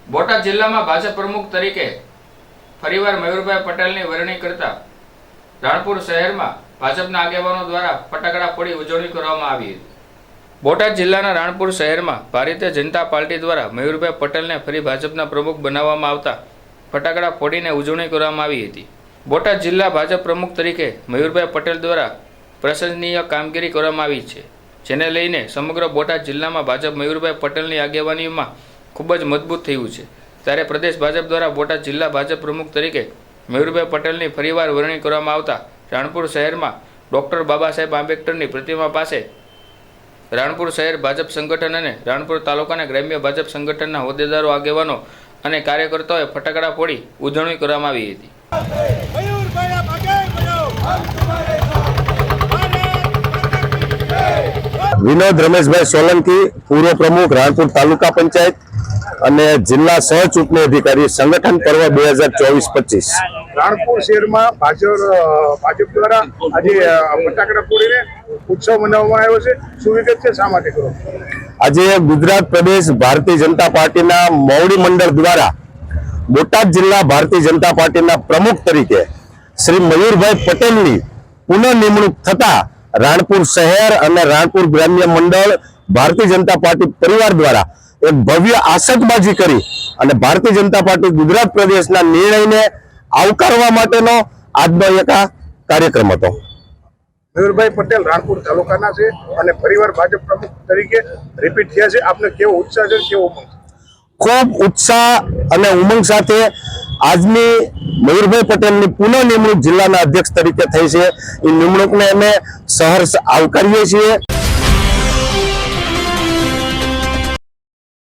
બોટાદ જિલ્લામાં ભાજપ પ્રમુખ તરીકે ફરીવાર મયુરભાઈ પટેલની વરણી કરતા રાણપુર શહેરમાં ભાજપના આગેવાનો દ્વારા ફટાકડા ફોડી ઉજવણી કરવામાં આવી હતી। બોટાદ જિલ્લાના રાણપુર શહેરમાં ભારતીય જનતા પાર્ટી દ્વારા મયુરભાઈ પટેલને ફરી ભાજપના પ્રમુખ બનાવવામાં આવતા ફટાકડા ફોડીને ઉજવણી કરવામાં આવી હતી। બોટાદ જિલ્લા ભાજપ પ્રમુખ તરીકે મયુરભાઈ પટેલ દ્વારા પ્રશંસનીય કામગીરી કરવામાં આવી છે, જેને લઈને સમગ્ર બોટાદ જિલ્લામાં ભાજપ મયુરભાઈ પટેલની આગેવાનીમાં ખૂબ જ મજબૂત થયું છે। ત્યારે પ્રદેશ ભાજપ દ્વારા બોટાદ જિલ્લા ભાજપ પ્રમુખ તરીકે મયુરભાઈ પટેલની ફરીવાર વરણી કરવામાં આવતા રાણપુર શહેરમાં ડૉક્ટર બાબા સાહેબ આંબેડકરની પ્રતિમા પાસે રાણપુર શહેર ભાજપ સંગઠન અને રાણપુર તાલુકાના ગ્રામ્ય ભાજપ સંગઠનના હોદ્દેદારો, આગેવાનો અને કાર્યકર્તાઓએ ફટાકડા ફોડી ઉજવણી કરવામાં આવી હતી। વિનોદ રમેશભાઈ સોલંકી, પૂર્વ પ્રમુખ રાણપુર તાલુકા પંચાયત અને જિલ્લા સહ ચૂંટણી અધિકારી, સંગઠન પર્વ 2024-25। રાણપુર શહેરમાં ભાજપ દ્વારા આજે ફટાકડા ફોડીને ઉત્સવ મનાવવામાં આવ્યો છે। શું વિગત છે, શા માટે કરો? આજે ગુજરાત પ્રદેશ ભારતીય જનતા પાર્ટીના મોવડી મંડળ દ્વારા બોટાદ જિલ્લા ભારતીય જનતા પાર્ટીના પ્રમુખ તરીકે શ્રી મયુરભાઈ પટેલની પુનઃ નિમણૂક થતા રાણપુર શહેર અને રાણપુર ગ્રામ્ય મંડળ ભારતીય જનતા પાર્ટી પરિવાર દ્વારા એક ભવ્ય આતશબાજી કરી અને ભારતીય જનતા પાર્ટી ગુજરાત પ્રદેશના નિર્ણયને આવકારવા માટેનો આજનો એક કાર્યક્રમ હતો। મયુરભાઈ પટેલ રાણપુર તાલુકાના છે અને પરિવાર ભાજપ પ્રમુખ તરીકે રિપીટ થયા છે। આપને કેવો ઉત્સાહ છે, કેવો ઉમંગ? ખૂબ ઉત્સાહ અને ઉમંગ સાથે આજની મયુરભાઈ પટેલની પુનઃ નિમણૂક જિલ્લાના અધ્યક્ષ તરીકે થઈ છે। એ નિમણૂકને અમે સહર્ષ આવકારીએ છીએ।